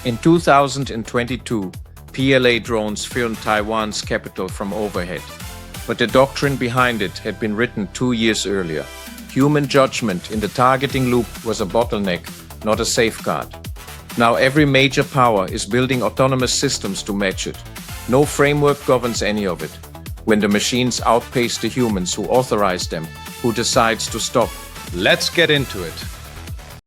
In 2022, PLA drones filmed Taiwan's capital from overhead. But the doctrine behind it had been written 2 years earlier. Human judgment in the targeting loop was a bottleneck, not a safeguard. Now every major power is building autonomous systems to match it. No framework governs any of it. When the machines outpace the humans who authorize them, who decides to stop? Let's get into it.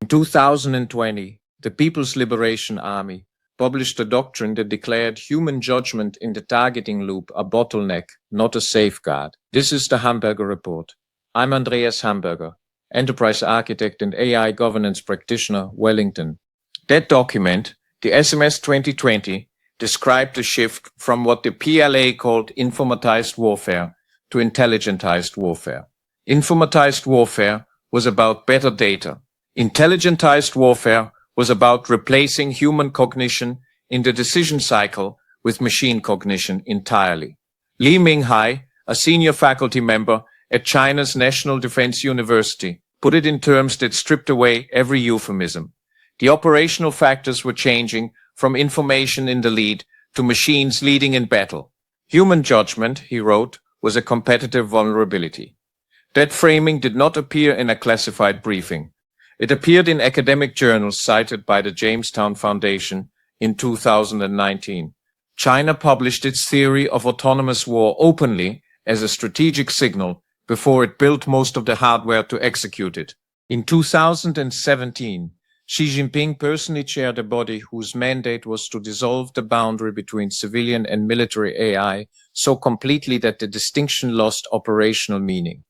In 2020, the People's Liberation Army published a doctrine that declared human judgment in the targeting loop a bottleneck, not a safeguard. This is the Hamberger report. I'm Andreas Hamberger, enterprise architect and AI governance practitioner, Wellington. That document, the SMS 2020, described the shift from what the PLA called informatized warfare to intelligentized warfare. Informatized warfare was about better data. Intelligentized warfare was about replacing human cognition in the decision cycle with machine cognition entirely. Minghai, a senior faculty member at China's National Defense University, put it in terms that stripped away every euphemism. The operational factors were changing from information in the lead to machines leading in battle. Human judgment, he wrote, was a competitive vulnerability. That framing did not appear in a classified briefing. It appeared in academic journals cited by the Jamestown Foundation in 2019. China published its theory of autonomous war openly as a strategic signal before it built most of the hardware to execute it. In 2017, Xi Jinping personally chaired a body whose mandate was to dissolve the boundary between civilian and military AI so completely that the distinction lost operational meaning.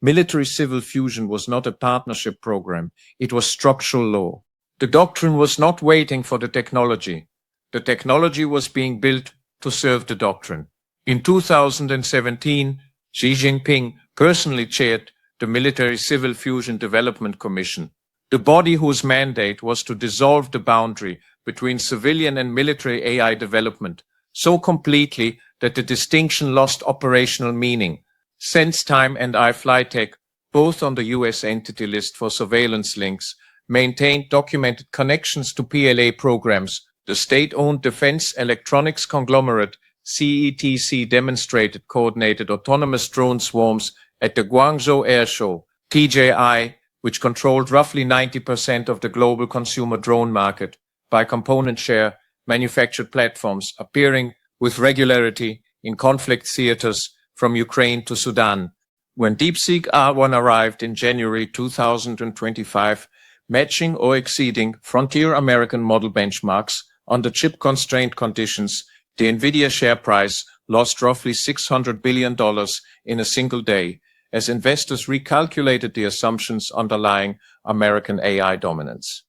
Military-civil fusion was not a partnership program, it was structural law. The doctrine was not waiting for the technology. The technology was being built to serve the doctrine. In 2017, Xi Jinping personally chaired the Military-Civil Fusion Development Commission, the body whose mandate was to dissolve the boundary between civilian and military AI development so completely that the distinction lost operational meaning. SenseTime and iFlyTech, both on the US entity list for surveillance links, maintained documented connections to PLA programs. The state-owned defense electronics conglomerate CETC demonstrated coordinated autonomous drone swarms at the Guangzhou Air Show. TJI, which controlled roughly 90% of the global consumer drone market by component share, manufactured platforms appearing with regularity in conflict theaters from Ukraine to Sudan. When DeepSeek R1 arrived in January 2025, matching or exceeding frontier American model benchmarks under chip-constrained conditions, the NVIDIA share price lost roughly $600 billion in a single day as investors recalculated the assumptions underlying American AI dominance.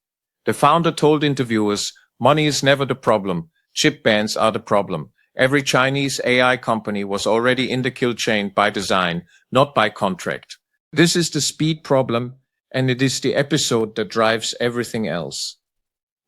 The founder told interviewers, "Money is never the problem, chip bans are the problem." Every Chinese AI company was already in the kill chain by design, not by contract. This is the speed problem, and it is the episode that drives everything else.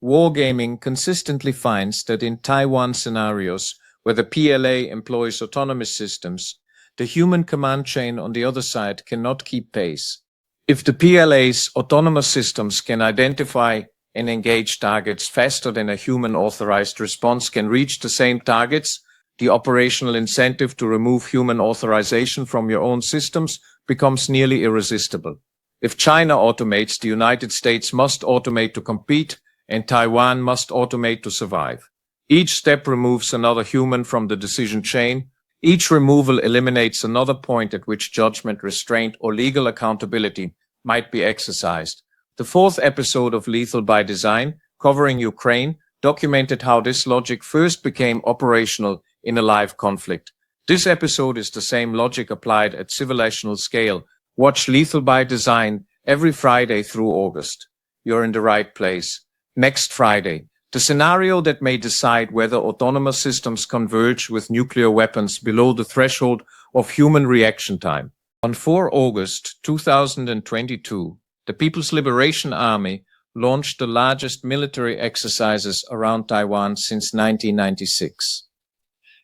Wargaming consistently finds that in Taiwan scenarios where the PLA employs autonomous systems, the human command chain on the other side cannot keep pace. If the PLA's autonomous systems can identify and engage targets faster than a human-authorized response can reach the same targets, the operational incentive to remove human authorization from your own systems becomes nearly irresistible. If China automates, the United States must automate to compete, and Taiwan must automate to survive. Each step removes another human from the decision chain. Each removal eliminates another point at which judgment, restraint, or legal accountability might be exercised. The fourth episode of Lethal by Design, covering Ukraine, documented how this logic first became operational in a live conflict. This episode is the same logic applied at civilizational scale. Watch Lethal by Design every Friday through August. You're in the right place. Next Friday, the scenario that may decide whether autonomous systems converge with nuclear weapons below the threshold of human reaction time. On 4 August 2022, the People's Liberation Army launched the largest military exercises around Taiwan since 1996.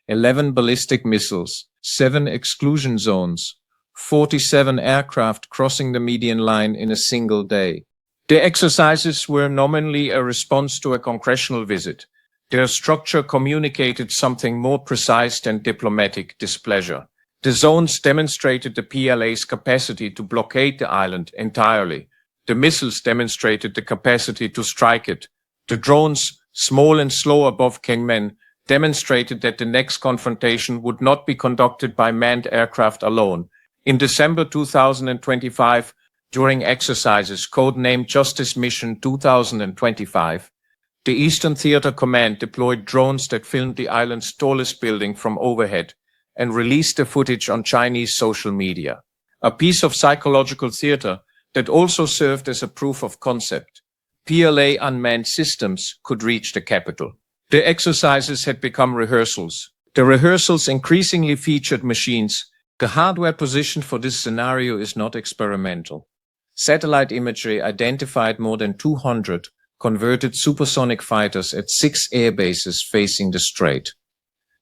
11 ballistic missiles, 7 exclusion zones, 47 aircraft crossing the median line in a single day. The exercises were nominally a response to a congressional visit. Their structure communicated something more precise than diplomatic displeasure. The zones demonstrated the PLA's capacity to blockade the island entirely. The missiles demonstrated the capacity to strike it. The drones, small and slow above Kingmen, demonstrated that the next confrontation would not be conducted by manned aircraft alone. In December 2025, during exercises codenamed Justice Mission 2025, the Eastern Theater Command deployed drones that filmed the island's tallest building from overhead and released the footage on Chinese social media. A piece of psychological theater that also served as a proof of concept. PLA unmanned systems could reach the capital. The exercises had become rehearsals. The rehearsals increasingly featured machines. The hardware position for this scenario is not experimental. Satellite imagery identified more than 200 converted supersonic fighters at 6 air bases facing the strait.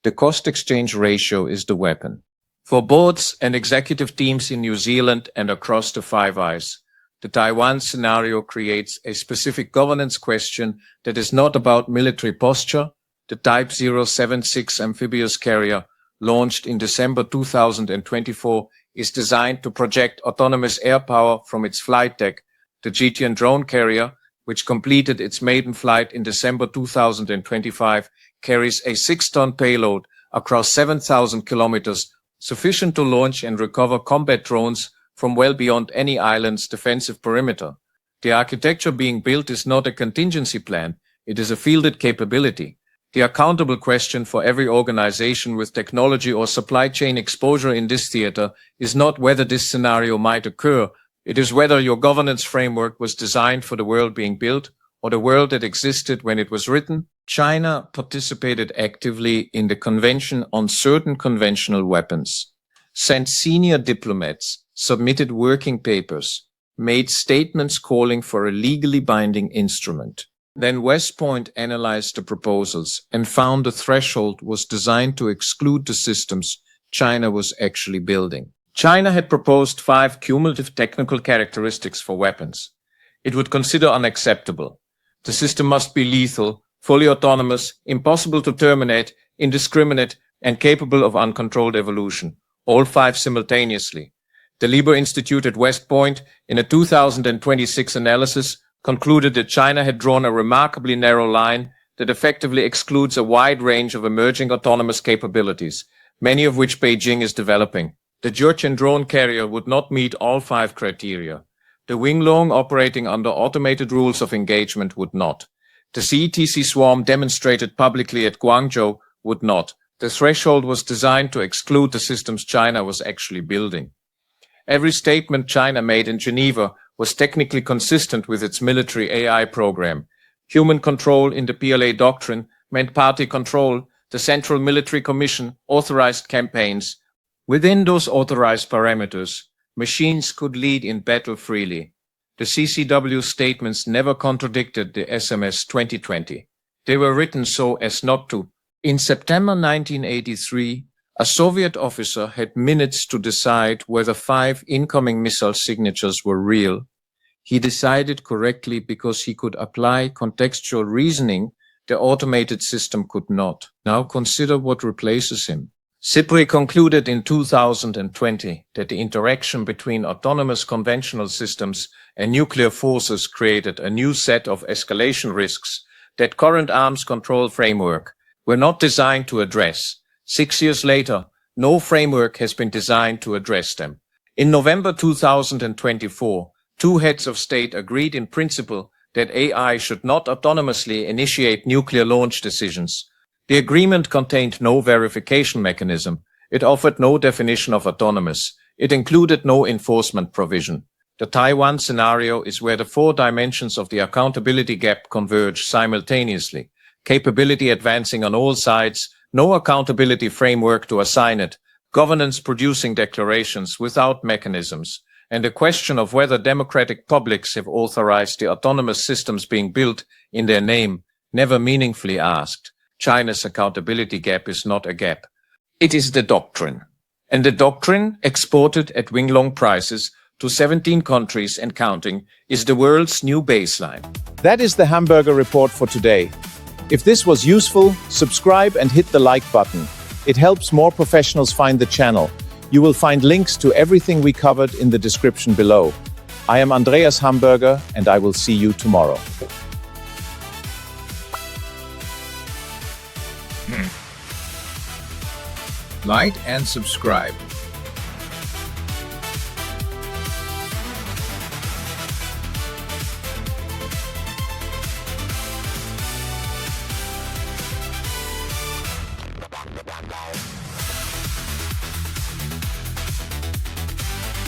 The cost exchange ratio is the weapon. For boards and executive teams in New Zealand and across the Five Eyes, the Taiwan scenario creates a specific governance question that is not about military posture. The Type 076 amphibious carrier, launched in December 2024, is designed to project autonomous air power from its flight deck. The Zhejiang drone carrier, which completed its maiden flight in December 2025, carries a 6-ton payload across 7,000 kilometers, sufficient to launch and recover combat drones from well beyond any island's defensive perimeter. The architecture being built is not a contingency plan, it is a fielded capability. The accountable question for every organization with technology or supply chain exposure in this theater is not whether this scenario might occur, it is whether your governance framework was designed for the world being built or the world that existed when it was written. China participated actively in the Convention on Certain Conventional Weapons, sent senior diplomats, submitted working papers, made statements calling for a legally binding instrument. Then West Point analyzed the proposals and found the threshold was designed to exclude the systems China was actually building. China had proposed 5 cumulative technical characteristics for weapons. It would consider unacceptable. The system must be lethal, fully autonomous, impossible to terminate, indiscriminate, and capable of uncontrolled evolution, all 5 simultaneously. The Lieber Institute at West Point, in a 2026 analysis, concluded that China had drawn a remarkably narrow line that effectively excludes a wide range of emerging autonomous capabilities, many of which Beijing is developing. The Zhejiang drone carrier would not meet all 5 criteria. The Wing Loong operating under automated rules of engagement would not. The CETC swarm demonstrated publicly at Guangzhou would not. The threshold was designed to exclude the systems China was actually building. Every statement China made in Geneva was technically consistent with its military AI program. Human control in the PLA doctrine meant party control. The Central Military Commission authorized campaigns. Within those authorized parameters, machines could lead in battle freely. The CCW statements never contradicted the SMS 2020. They were written so as not to. In September 1983, a Soviet officer had minutes to decide whether 5 incoming missile signatures were real. He decided correctly because he could apply contextual reasoning the automated system could not. Now consider what replaces him. SIPRI concluded in 2020 that the interaction between autonomous conventional systems and nuclear forces created a new set of escalation risks that current arms control framework were not designed to address. 6 years later, no framework has been designed to address them. In November 2024, 2 heads of state agreed in principle that AI should not autonomously initiate nuclear launch decisions. The agreement contained no verification mechanism. It offered no definition of autonomous. It included no enforcement provision. The Taiwan scenario is where the 4 dimensions of the accountability gap converge simultaneously. Capability advancing on all sides, no accountability framework to assign it, governance producing declarations without mechanisms, and the question of whether democratic publics have authorized the autonomous systems being built in their name, never meaningfully asked. China's accountability gap is not a gap. It is the doctrine. And the doctrine, exported at Wing Loong prices, to 17 countries and counting is the world's new baseline. That is the Hamberger report for today. If this was useful, subscribe and hit the like button. It helps more professionals find the channel. You will find links to everything we covered in the description below. I am Andreas Hamberger, and I will see you tomorrow. Like and subscribe.